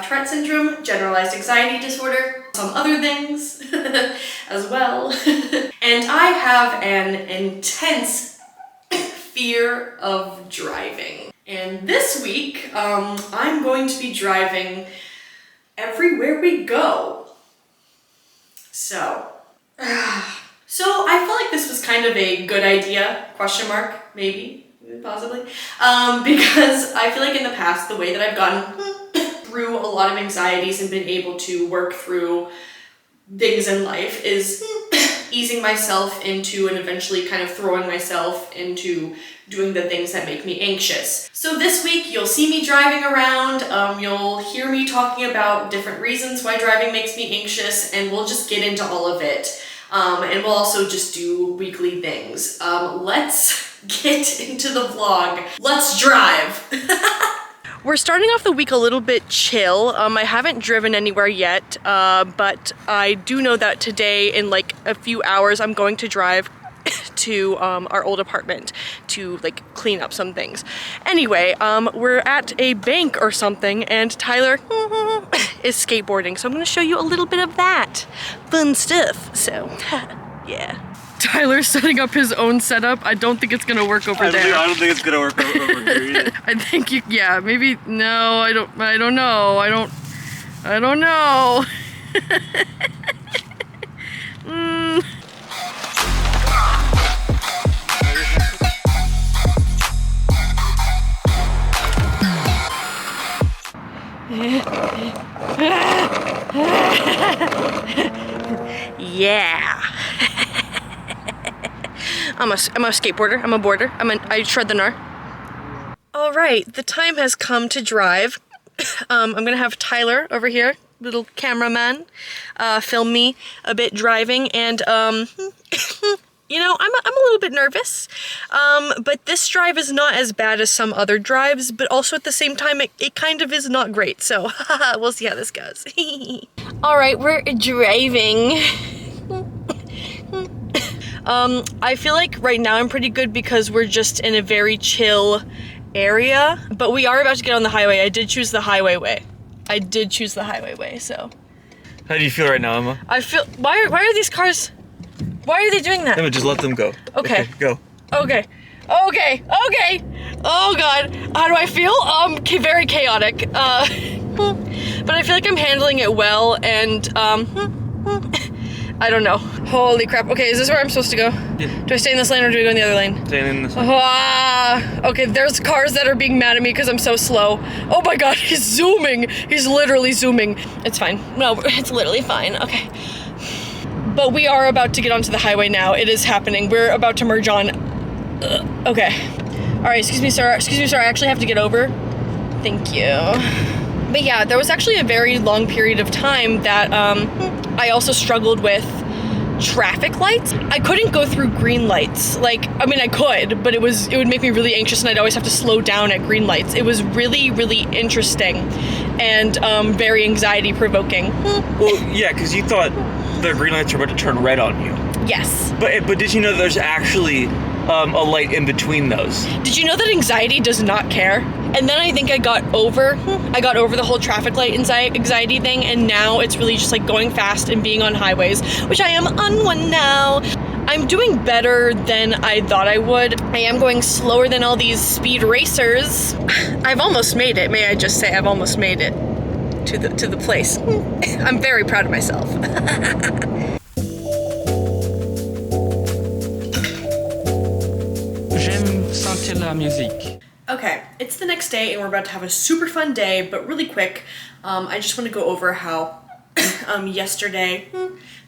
have Tourette Syndrome, Generalized Anxiety Disorder, some other things as well. And I have an intense fear of driving. And this week, I'm going to be driving everywhere we go. So I felt like this was kind of a good idea, question mark, maybe, possibly, because I feel like in the past, the way that I've gotten through a lot of anxieties and been able to work through things in life is easing myself into and eventually kind of throwing myself into doing the things that make me anxious. So this week you'll see me driving around, you'll hear me talking about different reasons why driving makes me anxious, and we'll just get into all of it. And we'll also just do weekly things. Let's get into the vlog. Let's drive. We're starting off the week a little bit chill. I haven't driven anywhere yet, but I do know that today in like a few hours I'm going to drive to our old apartment to like clean up some things. Anyway, we're at a bank or something and Tyler is skateboarding, so I'm gonna show you a little bit of that fun stuff. So yeah. Tyler's setting up his own setup. I don't think it's gonna work over there. I don't think it's gonna work over here either. I think you, yeah, maybe, no, I don't know. I don't know. Yeah. I'm a skateboarder, I'm a boarder, I shred the gnar. All right, the time has come to drive. I'm gonna have Tyler over here, little cameraman, film me a bit driving, and you know, I'm a little bit nervous, but this drive is not as bad as some other drives, but also at the same time, it kind of is not great, so we'll see how this goes. All right, we're driving. I feel like right now I'm pretty good because we're just in a very chill area, but we are about to get on the highway. I did choose the highway way. So. How do you feel right now, Emma? I feel, why are these cars, why are they doing that? Emma, just let them go. Okay. Go. Okay. Oh God, how do I feel? Very chaotic. But I feel like I'm handling it well, and I don't know. Holy crap. Okay, is this where I'm supposed to go? Yeah. Do I stay in this lane or do I go in the other lane? Stay in this lane. Okay, there's cars that are being mad at me because I'm so slow. Oh my God, he's zooming. He's literally zooming. It's fine. No, it's literally fine. Okay. But we are about to get onto the highway now. It is happening. We're about to merge on. Okay. All right, excuse me, sir. I actually have to get over. Thank you. But yeah, there was actually a very long period of time that I also struggled with traffic lights. I couldn't go through green lights. Like, I mean, I could, but it would make me really anxious, and I'd always have to slow down at green lights. It was really, really interesting and very anxiety provoking. Well, yeah, because you thought the green lights were about to turn red on you. Yes. But did you know there's actually a light in between those? Did you know that anxiety does not care? And then I think I got over the whole traffic light anxiety thing, and now it's really just like going fast and being on highways, which I am on one now. I'm doing better than I thought I would. I am going slower than all these speed racers. I've almost made it, may I just say, I've almost made it to the place. I'm very proud of myself. J'aime sentir la musique. Okay, it's the next day and we're about to have a super fun day, but really quick, I just want to go over how yesterday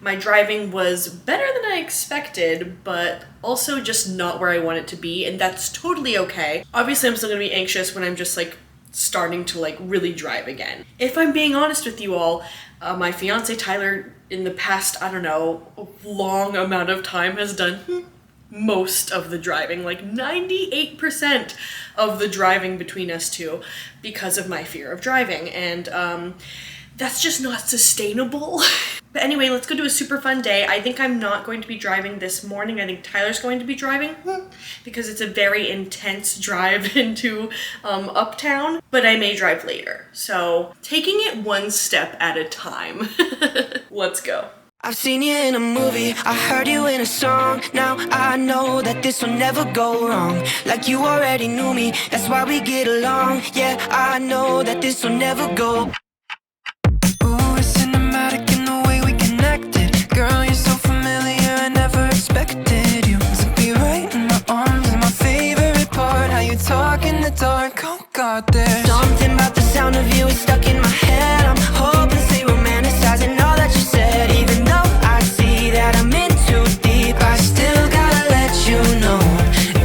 my driving was better than I expected, but also just not where I want it to be, and that's totally okay. Obviously, I'm still gonna be anxious when I'm just like starting to like really drive again. If I'm being honest with you all, my fiance Tyler in the past, I don't know, long amount of time has done most of the driving, like 98% of the driving between us two because of my fear of driving, and that's just not sustainable. But anyway, let's go do a super fun day. I think I'm not going to be driving this morning. I think Tyler's going to be driving because it's a very intense drive into Uptown, but I may drive later. So taking it one step at a time. Let's go. I've seen you in a movie, I heard you in a song. Now I know that this will never go wrong. Like you already knew me, that's why we get along. Yeah, I know that this will never go. Ooh, it's cinematic in the way we connected. Girl, you're so familiar, I never expected you to be right in my arms. And my favorite part, how you talk in the dark. Oh God, there's something about the sound of you is stuck in my head. I'm hopelessly romanticizing all that you said. Even though I see that I'm in too deep, I still gotta let you know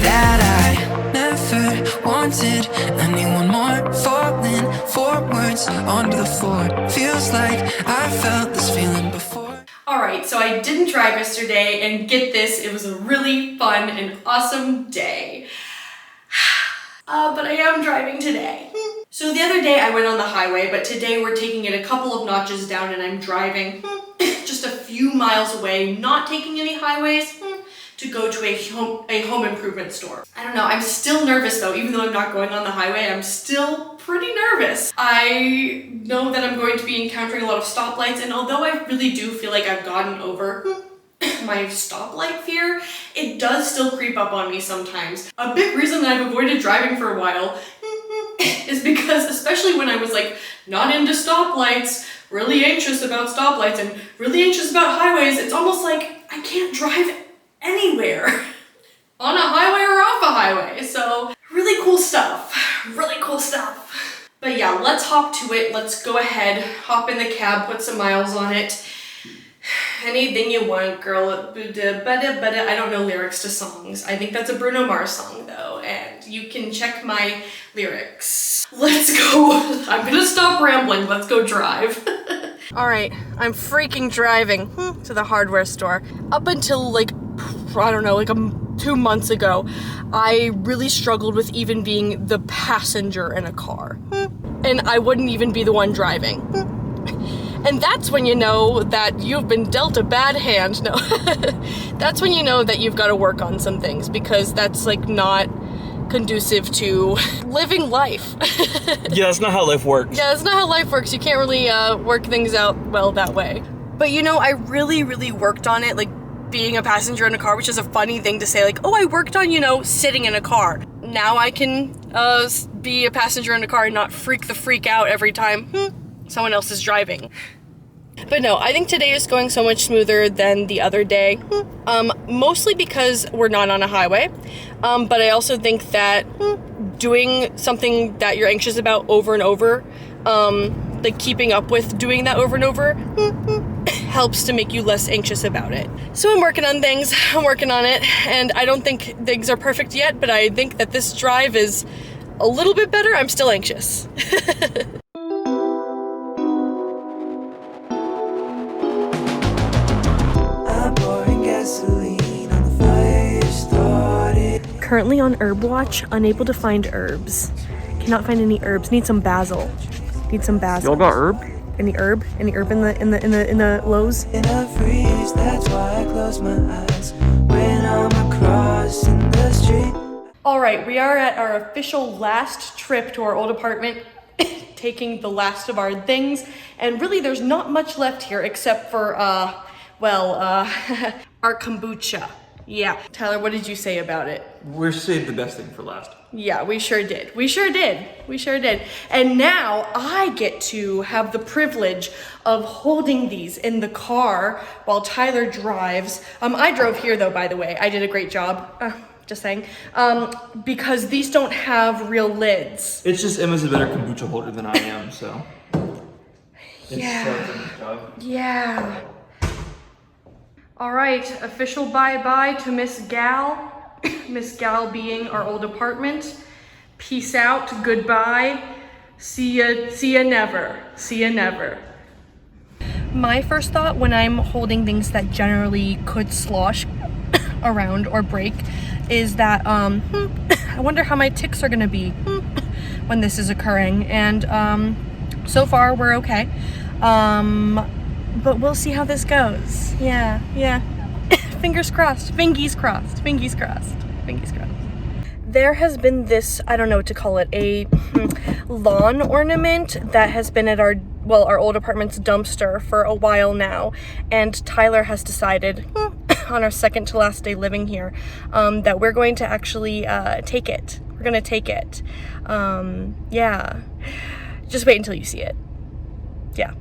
that I never wanted anyone more. Falling forwards onto the floor, feels like I felt this feeling before. Alright, so I didn't drive yesterday, and get this, it was a really fun and awesome day. But I am driving today. So the other day I went on the highway, but today we're taking it a couple of notches down and I'm driving just a few miles away, not taking any highways, to go to a home improvement store. I don't know, I'm still nervous though, even though I'm not going on the highway, I'm still pretty nervous. I know that I'm going to be encountering a lot of stoplights, and although I really do feel like I've gotten over my stoplight fear, it does still creep up on me sometimes. A big reason that I've avoided driving for a while is because, especially when I was like not into stoplights, really anxious about stoplights and really anxious about highways, it's almost like I can't drive anywhere on a highway or off a highway. So really cool stuff, really cool stuff. But yeah, let's hop to it. Let's go ahead, hop in the cab, put some miles on it. Anything you want, girl. I don't know lyrics to songs. I think that's a Bruno Mars song though, and you can check my lyrics. Let's go. I'm gonna stop rambling. Let's go drive. All right, I'm freaking driving to the hardware store. Up until like, I don't know, like 2 months ago, I really struggled with even being the passenger in a car. And I wouldn't even be the one driving. And that's when you know that you've been dealt a bad hand. No, that's when you know that you've got to work on some things, because that's like not conducive to living life. Yeah, that's not how life works. Yeah, that's not how life works. You can't really work things out well that way. But you know, I really worked on it, like being a passenger in a car, which is a funny thing to say, like, oh, I worked on, you know, sitting in a car. Now I can be a passenger in a car and not freak the freak out every time someone else is driving. But no, I think today is going so much smoother than the other day, mostly because we're not on a highway, but I also think that doing something that you're anxious about over and over, like keeping up with doing that over and over, helps to make you less anxious about it. So I'm working on things, I'm working on it, and I don't think things are perfect yet, but I think that this drive is a little bit better. I'm still anxious. Currently on herb watch, unable to find herbs. Cannot find any herbs. Need some basil. Need some basil. Y'all got herb? Any herb? Any herb in the Lowe's? In a freeze, that's why I close my eyes when I'm crossing the street. All right, we are at our official last trip to our old apartment, taking the last of our things, and really there's not much left here except for our kombucha. Yeah. Tyler, what did you say about it? We're saved the best thing for last. Yeah, we sure did. We sure did. We sure did. And now I get to have the privilege of holding these in the car while Tyler drives. I drove here though, by the way. I did a great job. Just saying. Because these don't have real lids. It's just Emma's a better kombucha holder than I am, so. Yeah. All right, official bye-bye to Miss Gal. Miss Gal being our old apartment. Peace out, goodbye. See ya never. See ya never. My first thought when I'm holding things that generally could slosh around or break is that, I wonder how my tics are gonna be when this is occurring. And so far we're okay. but we'll see how this goes. Yeah. Fingers crossed, fingies crossed, fingies crossed, fingies crossed. There has been this, I don't know what to call it, a lawn ornament that has been at our old apartment's dumpster for a while now, and Tyler has decided on our second to last day living here that we're going to actually take it. We're gonna take it. Yeah. Just wait until you see it. Yeah.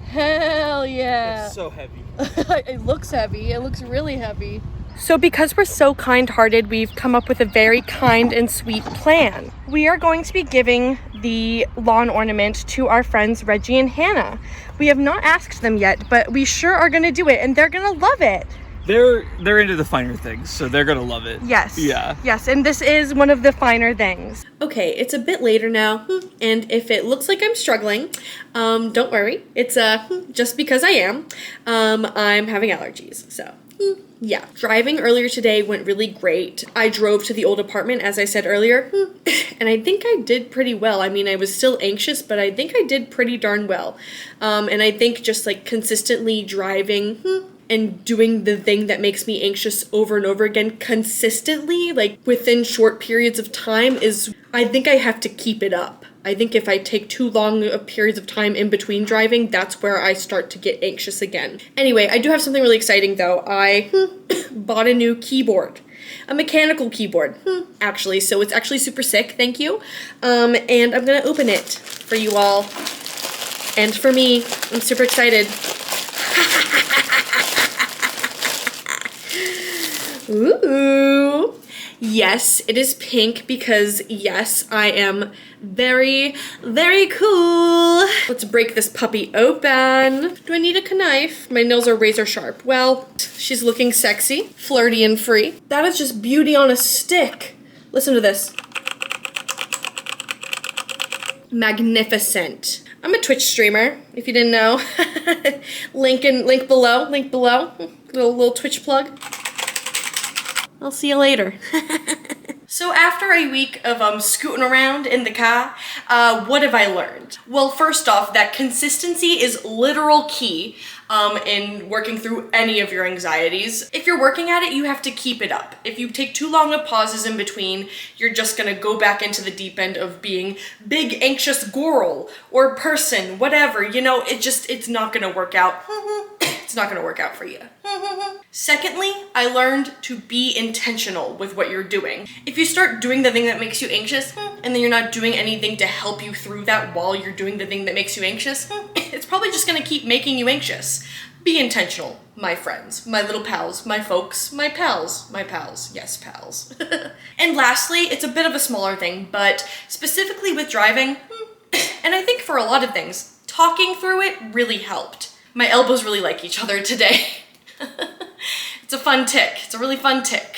Hell yeah. It's so heavy. It looks heavy. It looks really heavy. So because we're so kind-hearted, we've come up with a very kind and sweet plan. We are going to be giving the lawn ornament to our friends Reggie and Hannah. We have not asked them yet, but we sure are gonna do it, and they're gonna love it. They're into the finer things, so they're gonna love it. Yes. Yeah. Yes, and this is one of the finer things. Okay, it's a bit later now, and if it looks like I'm struggling, don't worry. It's just because I am. I'm having allergies, so. Yeah, driving earlier today went really great. I drove to the old apartment, as I said earlier, and I think I did pretty well. I mean, I was still anxious, but I think I did pretty darn well. And I think just like consistently driving and doing the thing that makes me anxious over and over again consistently, like within short periods of time, I think I have to keep it up. I think if I take too long periods of time in between driving, that's where I start to get anxious again. Anyway, I do have something really exciting though. I bought a new keyboard. A mechanical keyboard, actually, so it's actually super sick, thank you. And I'm gonna open it for you all. And for me, I'm super excited. Ooh. Yes, it is pink because, yes, I am very, very cool. Let's break this puppy open. Do I need a knife? My nails are razor sharp. Well, she's looking sexy, flirty, and free. That is just beauty on a stick. Listen to this. Magnificent. I'm a Twitch streamer, if you didn't know. link below. Little Twitch plug. I'll see you later. So after a week of scooting around in the car, what have I learned? Well, first off, that consistency is literal key in working through any of your anxieties. If you're working at it, you have to keep it up. If you take too long of pauses in between, you're just gonna go back into the deep end of being big anxious girl or person, whatever, you know, it's not gonna work out. It's not gonna work out for you. Secondly, I learned to be intentional with what you're doing. If you start doing the thing that makes you anxious, and then you're not doing anything to help you through that while you're doing the thing that makes you anxious, it's probably just gonna keep making you anxious. Be intentional, my friends, my little pals, my folks, my pals, yes, pals. And lastly, it's a bit of a smaller thing, but specifically with driving, and I think for a lot of things, talking through it really helped. My elbows really like each other today. It's a fun tick. It's a really fun tick.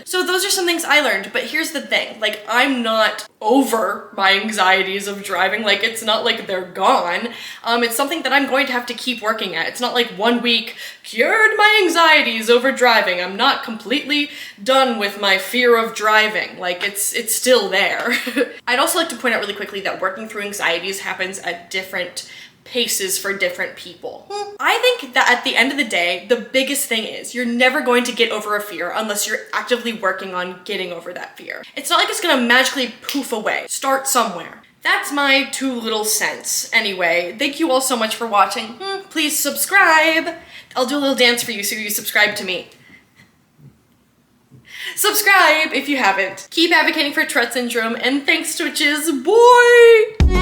So those are some things I learned, but here's the thing. Like, I'm not over my anxieties of driving. Like, it's not like they're gone. It's something that I'm going to have to keep working at. It's not like 1 week cured my anxieties over driving. I'm not completely done with my fear of driving. Like, it's still there. I'd also like to point out really quickly that working through anxieties happens at different paces for different people. I think that at the end of the day, the biggest thing is you're never going to get over a fear unless you're actively working on getting over that fear. It's not like it's gonna magically poof away. Start somewhere. That's my 2 little cents. Anyway, thank you all so much for watching. Please subscribe. I'll do a little dance for you so you subscribe to me. Subscribe if you haven't. Keep advocating for Tourette Syndrome, and thanks, Twitches. Boy!